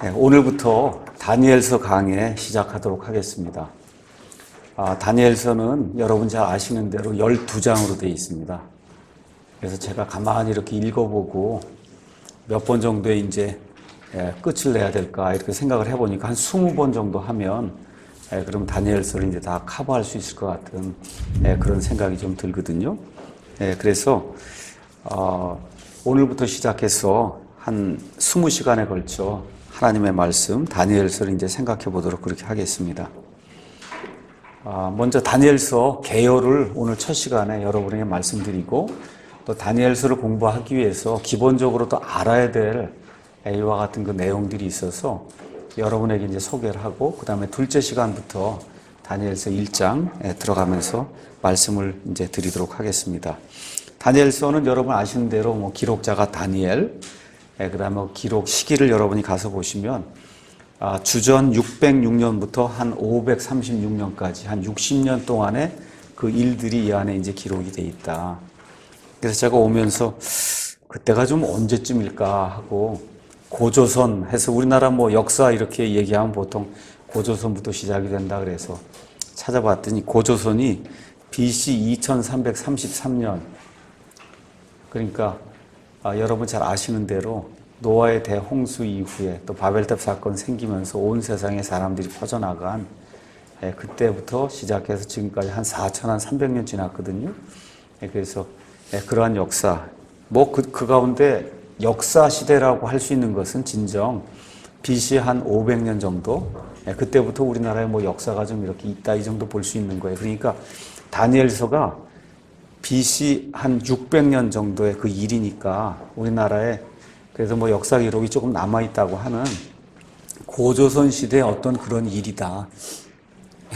오늘부터 다니엘서 강해 시작하도록 하겠습니다. 다니엘서는 여러분 잘 아시는 대로 12장으로 되어 있습니다. 그래서 제가 가만히 이렇게 읽어보고 몇 번 정도에 이제 끝을 내야 될까 이렇게 생각을 해보니까 한 20번 정도 하면 그럼 다니엘서를 이제 다 커버할 수 있을 것 같은 그런 생각이 좀 들거든요. 그래서 오늘부터 시작해서 한 20시간에 걸쳐 하나님의 말씀 다니엘서를 이제 생각해 보도록 그렇게 하겠습니다. 먼저 다니엘서 개요를 오늘 첫 시간에 여러분에게 말씀드리고 또 다니엘서를 공부하기 위해서 기본적으로 또 알아야 될 이와 같은 그 내용들이 있어서 여러분에게 이제 소개를 하고 그 다음에 둘째 시간부터 다니엘서 1장 들어가면서 말씀을 이제 드리도록 하겠습니다. 다니엘서는 여러분 아시는 대로 기록자가 다니엘, 그 다음에 기록 시기를 여러분이 가서 보시면 주전 606년부터 한 536년까지 한 60년 동안의 그 일들이 이 안에 이제 기록이 돼 있다. 그래서 제가 오면서 그때가 좀 언제쯤일까 하고 고조선 해서 우리나라 역사 이렇게 얘기하면 보통 고조선부터 시작이 된다 그래서 찾아봤더니 고조선이 BC 2333년 그러니까 여러분 잘 아시는 대로 노아의 대홍수 이후에 또 바벨탑 사건 생기면서 온 세상에 사람들이 퍼져나간 그때부터 시작해서 지금까지 한 4300년 지났거든요. 그래서 그러한 역사 그 가운데 역사 시대라고 할 수 있는 것은 진정 BC 한 500년 정도 그때부터 우리나라에 역사가 좀 이렇게 있다 이 정도 볼 수 있는 거예요. 그러니까 다니엘서가 BC 한 600년 정도의 그 일이니까 우리나라에 그래서 역사 기록이 조금 남아있다고 하는 고조선 시대의 어떤 그런 일이다.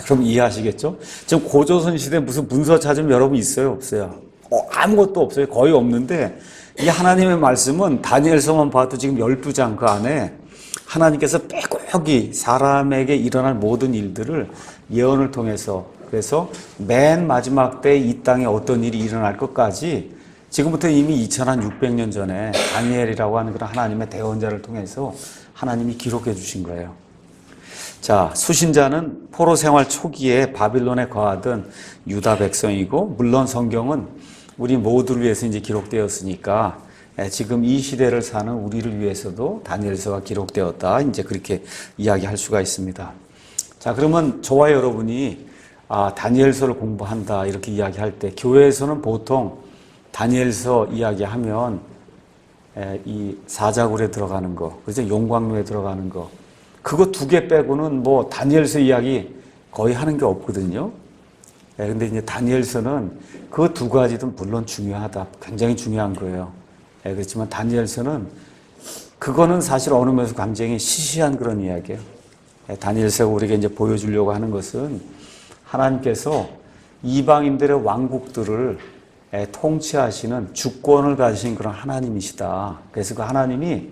그럼 이해하시겠죠? 지금 고조선 시대 무슨 문서 찾으면 여러분 있어요? 없어요? 아무것도 없어요. 거의 없는데 이 하나님의 말씀은 다니엘서만 봐도 지금 12장 그 안에 하나님께서 빼곡히 사람에게 일어날 모든 일들을 예언을 통해서 그래서 맨 마지막 때 이 땅에 어떤 일이 일어날 것까지 지금부터 이미 2600년 전에 다니엘이라고 하는 그런 하나님의 대언자를 통해서 하나님이 기록해 주신 거예요. 자, 수신자는 포로 생활 초기에 바빌론에 거하던 유다 백성이고 물론 성경은 우리 모두를 위해서 이제 기록되었으니까 지금 이 시대를 사는 우리를 위해서도 다니엘서가 기록되었다. 이제 그렇게 이야기할 수가 있습니다. 자, 그러면 저와 여러분이 다니엘서를 공부한다 이렇게 이야기할 때 교회에서는 보통 다니엘서 이야기하면 이 사자굴에 들어가는 거, 그죠? 용광로에 들어가는 거, 그거 두 개 빼고는 다니엘서 이야기 거의 하는 게 없거든요. 근데 이제 다니엘서는 그 두 가지도 물론 중요하다, 굉장히 중요한 거예요. 그렇지만 다니엘서는 그거는 사실 어느 면에서 굉장히 시시한 그런 이야기예요. 다니엘서가 우리에게 이제 보여주려고 하는 것은 하나님께서 이방인들의 왕국들을 통치하시는 주권을 가지신 그런 하나님이시다. 그래서 그 하나님이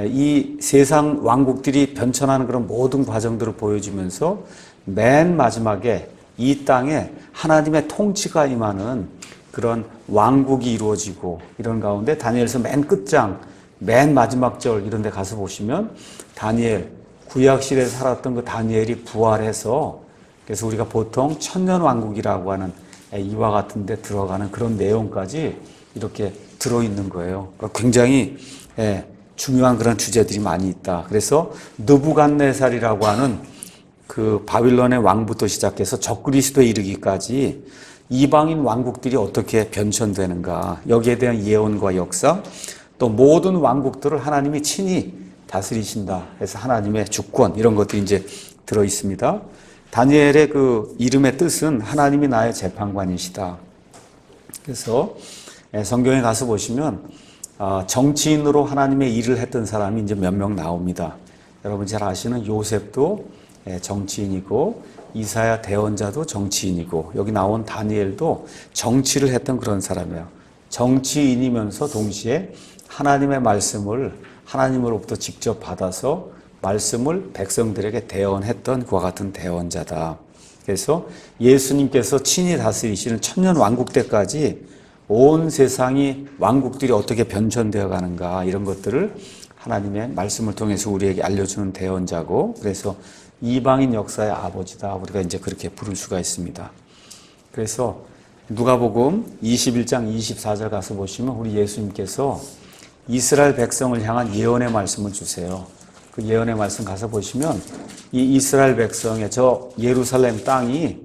이 세상 왕국들이 변천하는 그런 모든 과정들을 보여주면서 맨 마지막에 이 땅에 하나님의 통치가 임하는 그런 왕국이 이루어지고 이런 가운데 다니엘서 맨 끝장, 맨 마지막 절 이런 데 가서 보시면 다니엘, 구약시대에 살았던 그 다니엘이 부활해서 그래서 우리가 보통 천년왕국이라고 하는 이와 같은 데 들어가는 그런 내용까지 이렇게 들어있는 거예요. 그러니까 굉장히 중요한 그런 주제들이 많이 있다. 그래서 느부갓네살이라고 하는 그 바빌론의 왕부터 시작해서 적그리스도에 이르기까지 이방인 왕국들이 어떻게 변천되는가 여기에 대한 예언과 역사 또 모든 왕국들을 하나님이 친히 다스리신다. 그래서 하나님의 주권 이런 것들이 이제 들어있습니다. 다니엘의 그 이름의 뜻은 하나님이 나의 재판관이시다. 그래서 성경에 가서 보시면 정치인으로 하나님의 일을 했던 사람이 이제 몇 명 나옵니다. 여러분 잘 아시는 요셉도 정치인이고 이사야 대언자도 정치인이고 여기 나온 다니엘도 정치를 했던 그런 사람이에요. 정치인이면서 동시에 하나님의 말씀을 하나님으로부터 직접 받아서 말씀을 백성들에게 대언했던 그와 같은 대언자다. 그래서 예수님께서 친히 다스리시는 천년 왕국 때까지 온 세상이 왕국들이 어떻게 변천되어 가는가 이런 것들을 하나님의 말씀을 통해서 우리에게 알려주는 대언자고, 그래서 이방인 역사의 아버지다. 우리가 이제 그렇게 부를 수가 있습니다. 그래서 누가복음 21장 24절 가서 보시면 우리 예수님께서 이스라엘 백성을 향한 예언의 말씀을 주세요. 그 예언의 말씀 가서 보시면 이 이스라엘 백성의 저 예루살렘 땅이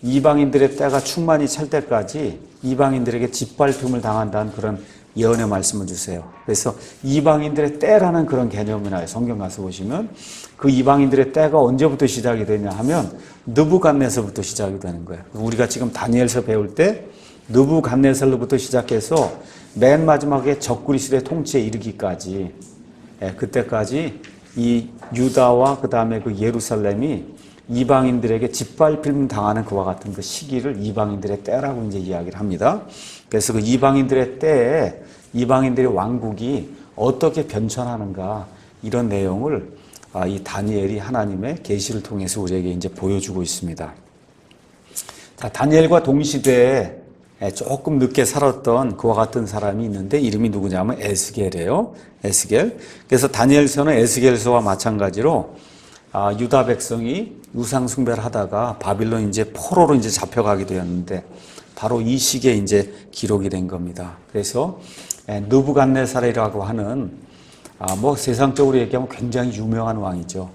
이방인들의 때가 충만히 찰 때까지 이방인들에게 짓밟힘을 당한다는 그런 예언의 말씀을 주세요. 그래서 이방인들의 때라는 그런 개념이 나와요. 성경 가서 보시면 그 이방인들의 때가 언제부터 시작이 되냐 하면 느부갓네살부터 시작이 되는 거예요. 우리가 지금 다니엘서 배울 때 느부갓네살로부터 시작해서 맨 마지막에 적그리스도의 통치에 이르기까지, 그때까지 이 유다와 그 다음에 그 예루살렘이 이방인들에게 짓밟힘 당하는 그와 같은 그 시기를 이방인들의 때라고 이제 이야기를 합니다. 그래서 그 이방인들의 때에 이방인들의 왕국이 어떻게 변천하는가, 이런 내용을 이 다니엘이 하나님의 계시를 통해서 우리에게 이제 보여주고 있습니다. 자, 다니엘과 동시대에 조금 늦게 살았던 그와 같은 사람이 있는데 이름이 누구냐면 에스겔이에요. 에스겔. 그래서 다니엘서는 에스겔서와 마찬가지로 유다 백성이 우상 숭배를 하다가 바빌론 이제 포로로 이제 잡혀가게 되었는데 바로 이 시기에 이제 기록이 된 겁니다. 그래서 느부갓네살이라고 하는 뭐 세상적으로 얘기하면 굉장히 유명한 왕이죠.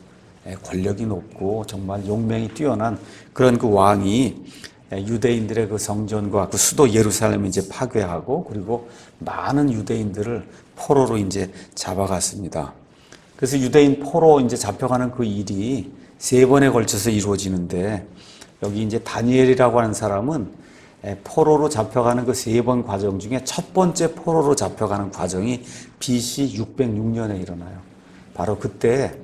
권력이 높고 정말 용맹이 뛰어난 그런 그 왕이 유대인들의 그 성전과 그 수도 예루살렘을 이제 파괴하고 그리고 많은 유대인들을 포로로 이제 잡아갔습니다. 그래서 유대인 포로 이제 잡혀가는 그 일이 3번에 걸쳐서 이루어지는데 여기 이제 다니엘이라고 하는 사람은 포로로 잡혀가는 그 3번 과정 중에 첫 번째 포로로 잡혀가는 과정이 BC 606년에 일어나요. 바로 그때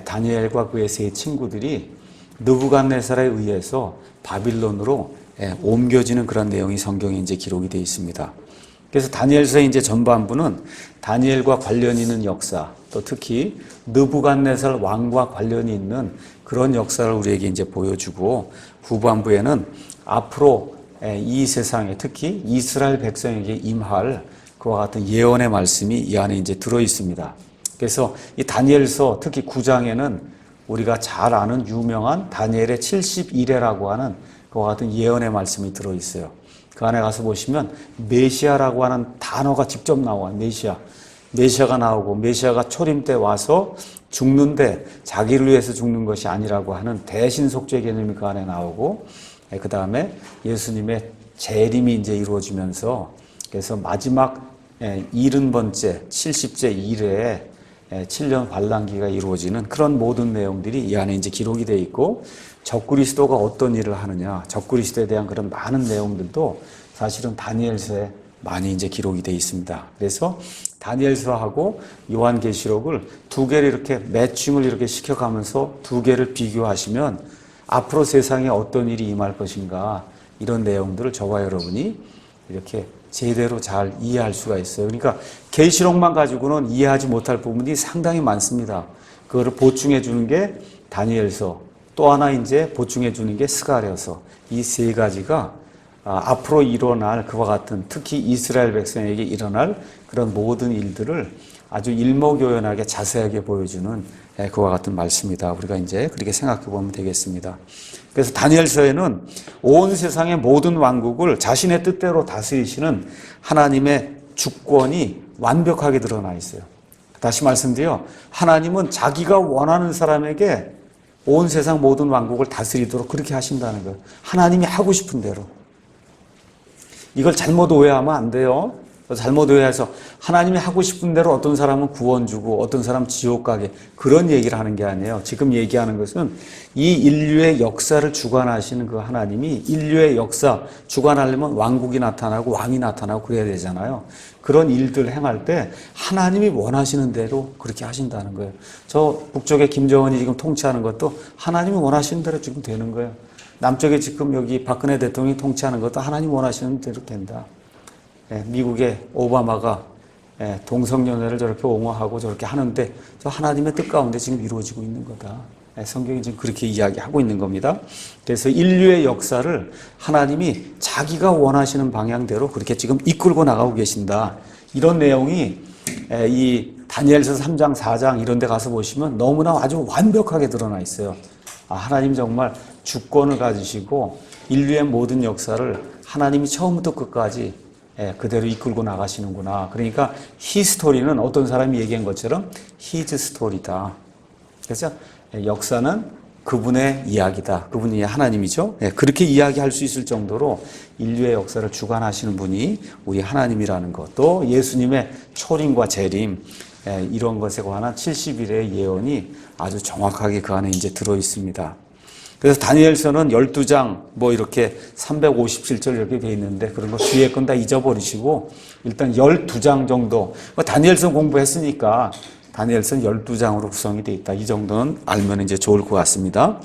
다니엘과 그의 3 친구들이 느부갓네살에 의해서 바빌론으로 옮겨지는 그런 내용이 성경에 이제 기록이 되어 있습니다. 그래서 다니엘서의 이제 전반부는 다니엘과 관련이 있는 역사, 또 특히 느부갓네살 왕과 관련이 있는 그런 역사를 우리에게 이제 보여주고, 후반부에는 앞으로 이 세상에 특히 이스라엘 백성에게 임할 그와 같은 예언의 말씀이 이 안에 이제 들어 있습니다. 그래서 이 다니엘서 특히 9장에는 우리가 잘 아는 유명한 다니엘의 70일해라고 하는 그와 같은 예언의 말씀이 들어 있어요. 그 안에 가서 보시면 메시아라고 하는 단어가 직접 나와요. 메시아가 나오고 메시아가 초림 때 와서 죽는데 자기를 위해서 죽는 것이 아니라고 하는 대신 속죄 개념이 그 안에 나오고, 그 다음에 예수님의 재림이 이제 이루어지면서 그래서 마지막 70번째 70째 일에 7년 관람기가 이루어지는 그런 모든 내용들이 이 안에 이제 기록이 되어 있고, 적그리스도가 어떤 일을 하느냐, 적그리스도에 대한 그런 많은 내용들도 사실은 다니엘서에 많이 이제 기록이 되어 있습니다. 그래서 다니엘서하고 요한계시록을 2개를 이렇게 매칭을 이렇게 시켜가면서 2개를 비교하시면 앞으로 세상에 어떤 일이 임할 것인가, 이런 내용들을 저와 여러분이 이렇게 제대로 잘 이해할 수가 있어요. 그러니까 계시록만 가지고는 이해하지 못할 부분이 상당히 많습니다. 그거를 보충해 주는 게 다니엘서, 또 하나 이제 보충해 주는 게 스가랴서. 이 3가지가 앞으로 일어날 그와 같은, 특히 이스라엘 백성에게 일어날 그런 모든 일들을 아주 일목요연하게 자세하게 보여주는 그와 같은 말씀이다. 우리가 이제 그렇게 생각해 보면 되겠습니다. 그래서 다니엘서에는 온 세상의 모든 왕국을 자신의 뜻대로 다스리시는 하나님의 주권이 완벽하게 드러나 있어요. 다시 말씀드려, 하나님은 자기가 원하는 사람에게 온 세상 모든 왕국을 다스리도록 그렇게 하신다는 거예요. 하나님이 하고 싶은 대로. 이걸 잘못 오해하면 안 돼요. 잘못 오해해서 하나님이 하고 싶은 대로 어떤 사람은 구원 주고 어떤 사람 지옥 가게, 그런 얘기를 하는 게 아니에요. 지금 얘기하는 것은 이 인류의 역사를 주관하시는 그 하나님이 인류의 역사 주관하려면 왕국이 나타나고 왕이 나타나고 그래야 되잖아요. 그런 일들을 행할 때 하나님이 원하시는 대로 그렇게 하신다는 거예요. 저 북쪽에 김정은이 지금 통치하는 것도 하나님이 원하시는 대로 지금 되는 거예요. 남쪽에 지금 여기 박근혜 대통령이 통치하는 것도 하나님 원하시는 대로 된다. 미국의 오바마가 동성연애를 저렇게 옹호하고 저렇게 하는데 저 하나님의 뜻 가운데 지금 이루어지고 있는 거다. 성경이 지금 그렇게 이야기하고 있는 겁니다. 그래서 인류의 역사를 하나님이 자기가 원하시는 방향대로 그렇게 지금 이끌고 나가고 계신다. 이런 내용이 이 다니엘서 3장, 4장 이런 데 가서 보시면 너무나 아주 완벽하게 드러나 있어요. 하나님 정말 주권을 가지시고 인류의 모든 역사를 하나님이 처음부터 끝까지 그대로 이끌고 나가시는구나. 그러니까 히스토리는 어떤 사람이 얘기한 것처럼 히즈 스토리다. 그래서 역사는 그분의 이야기다. 그분이 하나님이죠. 그렇게 이야기할 수 있을 정도로 인류의 역사를 주관하시는 분이 우리 하나님이라는 것. 또 예수님의 초림과 재림 이런 것에 관한 70일의 예언이 아주 정확하게 그 안에 이제 들어 있습니다. 그래서 다니엘서는 12장 뭐 이렇게 357절 이렇게 돼 있는데 그런 거 뒤에 건 다 잊어버리시고 일단 12장 정도 다니엘서 공부했으니까 다니엘서는 12장으로 구성이 되어 있다. 이 정도는 알면 이제 좋을 것 같습니다.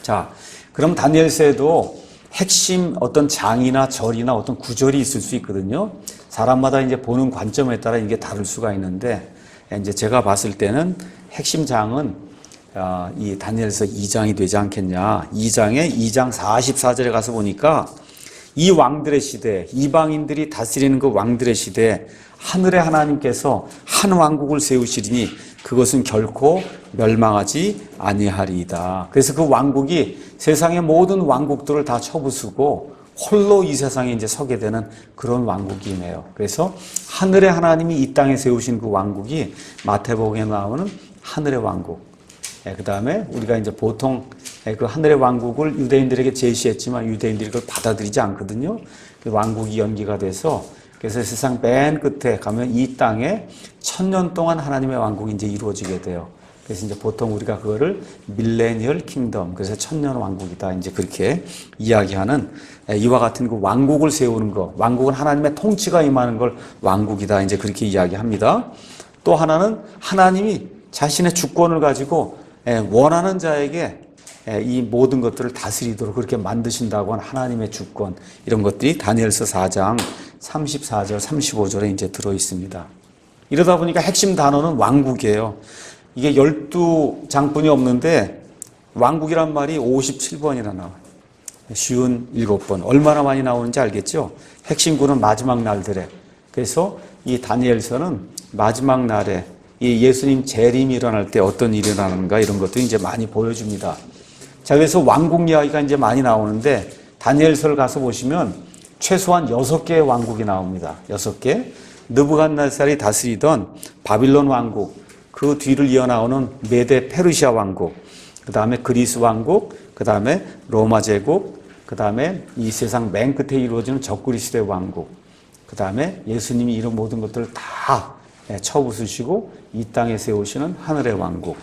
자, 그럼 다니엘서에도 핵심 어떤 장이나 절이나 어떤 구절이 있을 수 있거든요. 사람마다 이제 보는 관점에 따라 이게 다를 수가 있는데 이제 제가 봤을 때는 핵심 장은 이 다니엘서 2장이 되지 않겠냐. 2장 44절에 가서 보니까 이 왕들의 시대, 이방인들이 다스리는 그 왕들의 시대 하늘의 하나님께서 한 왕국을 세우시리니 그것은 결코 멸망하지 아니하리이다. 그래서 그 왕국이 세상의 모든 왕국들을 다 쳐부수고 홀로 이 세상에 이제 서게 되는 그런 왕국이네요. 그래서 하늘의 하나님이 이 땅에 세우신 그 왕국이 마태복음에 나오는 하늘의 왕국. 그 다음에 우리가 이제 보통 그 하늘의 왕국을 유대인들에게 제시했지만 유대인들이 그걸 받아들이지 않거든요. 그 왕국이 연기가 돼서 그래서 세상 맨 끝에 가면 이 땅에 1000년 동안 하나님의 왕국이 이제 이루어지게 돼요. 그래서 이제 보통 우리가 그거를 밀레니얼 킹덤, 그래서 1000년 왕국이다. 이제 그렇게 이야기하는 이와 같은 그 왕국을 세우는 거, 왕국은 하나님의 통치가 임하는 걸 왕국이다. 이제 그렇게 이야기합니다. 또 하나는 하나님이 자신의 주권을 가지고 원하는 자에게 이 모든 것들을 다스리도록 그렇게 만드신다고 하는 하나님의 주권, 이런 것들이 다니엘서 4장 34절, 35절에 이제 들어 있습니다. 이러다 보니까 핵심 단어는 왕국이에요. 이게 12장뿐이 없는데 왕국이란 말이 57번이나 나와요. 쉬운 7번. 얼마나 많이 나오는지 알겠죠? 핵심구는 마지막 날들에. 그래서 이 다니엘서는 마지막 날에 이 예수님 재림이 일어날 때 어떤 일이 일어나는가 이런 것들이 이제 많이 보여줍니다. 자, 그래서 왕국 이야기가 이제 많이 나오는데 다니엘서를 가서 보시면 최소한 6개의 왕국이 나옵니다. 6개. 느부갓네살이 다스리던 바빌론 왕국, 그 뒤를 이어나오는 메데 페르시아 왕국, 그 다음에 그리스 왕국, 그 다음에 로마 제국, 그 다음에 이 세상 맨 끝에 이루어지는 적그리스도의 왕국, 그 다음에 예수님이 이런 모든 것들을 다 쳐부수시고 이 땅에 세우시는 하늘의 왕국.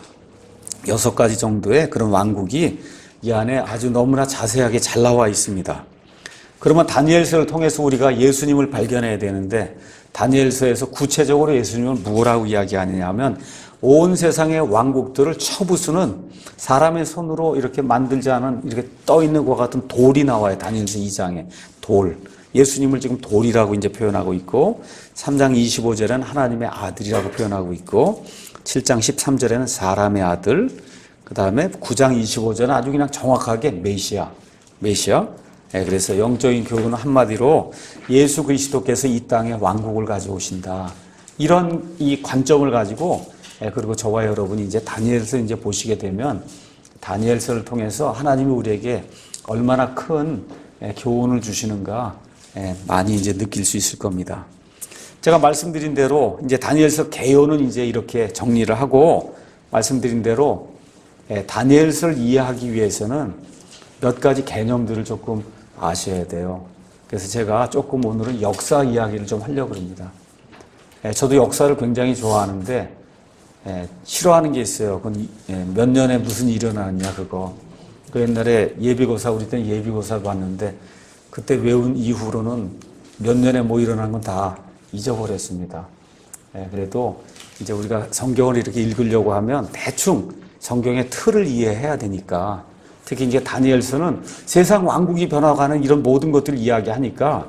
6가지 정도의 그런 왕국이 이 안에 아주 너무나 자세하게 잘 나와 있습니다. 그러면 다니엘서를 통해서 우리가 예수님을 발견해야 되는데 다니엘서에서 구체적으로 예수님을 뭐라고 이야기하느냐 하면 온 세상의 왕국들을 쳐부수는 사람의 손으로 이렇게 만들지 않은 이렇게 떠 있는 것 같은 돌이 나와요. 다니엘서 2장에 돌. 예수님을 지금 돌이라고 이제 표현하고 있고 3장 25절에는 하나님의 아들이라고 표현하고 있고 7장 13절에는 사람의 아들, 그 다음에 9장 25절은 아주 그냥 정확하게 메시아. 그래서 영적인 교훈은 한마디로 예수 그리스도께서 이 땅에 왕국을 가져오신다. 이런 이 관점을 가지고 그리고 저와 여러분이 이제 다니엘서 이제 보시게 되면 다니엘서를 통해서 하나님이 우리에게 얼마나 큰 교훈을 주시는가 많이 이제 느낄 수 있을 겁니다. 제가 말씀드린 대로 이제 다니엘서 개요는 이제 이렇게 정리를 하고 말씀드린 대로 다니엘서를 이해하기 위해서는 몇 가지 개념들을 조금 아셔야 돼요. 그래서 제가 조금 오늘은 역사 이야기를 좀 하려고 합니다. 저도 역사를 굉장히 좋아하는데 싫어하는 게 있어요. 그건 몇 년에 무슨 일이 일어나느냐 그거. 그 옛날에 예비고사 우리 때는 예비고사 봤는데 그때 외운 이후로는 몇 년에 뭐 일어난 건 다 잊어버렸습니다. 그래도 이제 우리가 성경을 이렇게 읽으려고 하면 대충 성경의 틀을 이해해야 되니까 특히 이제 다니엘서는 세상 왕국이 변화가는 이런 모든 것들을 이야기하니까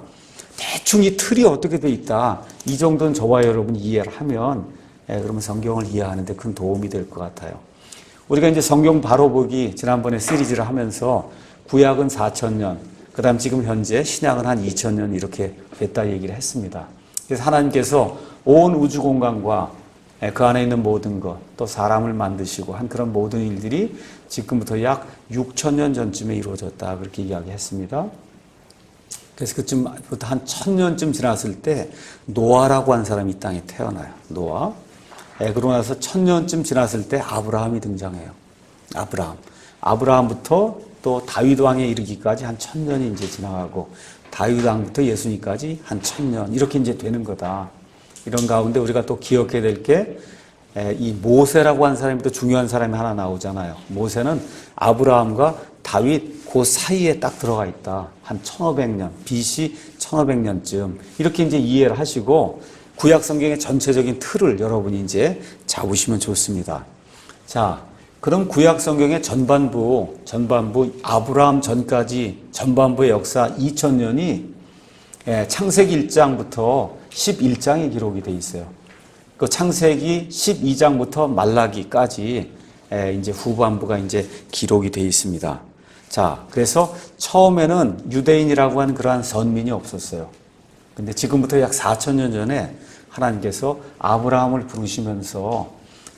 대충 이 틀이 어떻게 돼 있다. 이 정도는 저와 여러분이 이해를 하면 그러면 성경을 이해하는 데 큰 도움이 될 것 같아요. 우리가 이제 성경 바로 보기 지난번에 시리즈를 하면서 구약은 4000년, 그 다음 지금 현재 신약은 한 2000년 이렇게 됐다 얘기를 했습니다. 그래서 하나님께서 온 우주 공간과 그 안에 있는 모든 것, 또 사람을 만드시고 한 그런 모든 일들이 지금부터 약 6,000년 전쯤에 이루어졌다. 그렇게 이야기했습니다. 그래서 그쯤부터 한 1,000년쯤 지났을 때 노아라고 하는 사람이 이 땅에 태어나요. 노아. 그러고 나서 1,000년쯤 지났을 때 아브라함이 등장해요. 아브라함부터 또 다윗 왕에 이르기까지 한 1,000년이 이제 지나가고 다윗 왕부터 예수님까지 한 1,000년 이렇게 이제 되는 거다. 이런 가운데 우리가 또 기억해야 될 게 이 모세라고 하는 사람이 또 중요한 사람이 하나 나오잖아요. 모세는 아브라함과 다윗 그 사이에 딱 들어가 있다. 한 1500년, BC 1500년쯤 이렇게 이제 이해를 하시고 구약 성경의 전체적인 틀을 여러분이 이제 잡으시면 좋습니다. 자, 그럼 구약 성경의 전반부 아브라함 전까지 전반부의 역사 2000년이 창세기 1장부터 11장에 기록이 돼 있어요. 그 창세기 12장부터 말라기까지 이제 후반부가 이제 기록이 돼 있습니다. 자, 그래서 처음에는 유대인이라고 하는 그러한 선민이 없었어요. 근데 지금부터 약 4,000년 전에 하나님께서 아브라함을 부르시면서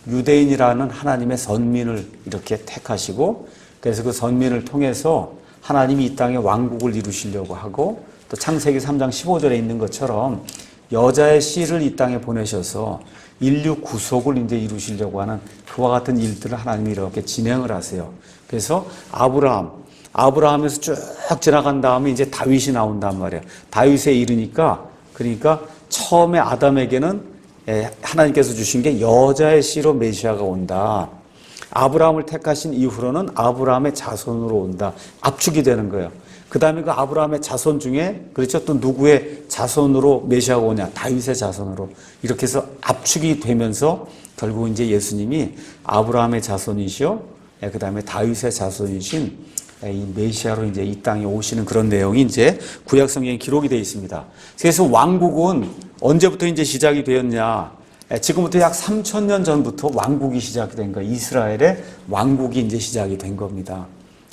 유대인이라는 하나님의 선민을 이렇게 택하시고 그래서 그 선민을 통해서 하나님이 이 땅에 왕국을 이루시려고 하고 또 창세기 3장 15절에 있는 것처럼 여자의 씨를 이 땅에 보내셔서 인류 구속을 이제 이루시려고 하는 그와 같은 일들을 하나님이 이렇게 진행을 하세요. 그래서 아브라함에서 쭉 지나간 다음에 이제 다윗이 나온단 말이에요. 다윗에 이르니까 그러니까 처음에 아담에게는 하나님께서 주신 게 여자의 씨로 메시아가 온다. 아브라함을 택하신 이후로는 아브라함의 자손으로 온다. 압축이 되는 거예요. 그 다음에 그 아브라함의 자손 중에 그렇죠. 또 누구의 자손으로 메시아가 오냐? 다윗의 자손으로. 이렇게 해서 압축이 되면서 결국 이제 예수님이 아브라함의 자손이시요. 그 다음에 다윗의 자손이신 이 메시아로 이제 이 땅에 오시는 그런 내용이 이제 구약 성경에 기록이 되어 있습니다. 그래서 왕국은 언제부터 이제 시작이 되었냐? 지금부터 약 3,000년 전부터 왕국이 시작이 된 거예요. 이스라엘의 왕국이 이제 시작이 된 겁니다.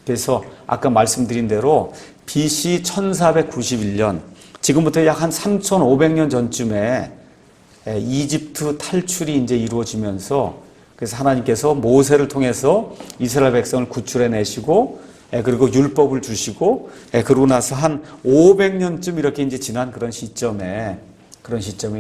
그래서 아까 말씀드린 대로 BC 1491년, 지금부터 약 한 3,500년 전쯤에 이집트 탈출이 이제 이루어지면서 그래서 하나님께서 모세를 통해서 이스라엘 백성을 구출해 내시고 그리고 율법을 주시고 그러고 나서 한 500년쯤 이렇게 이제 지난 그런 시점에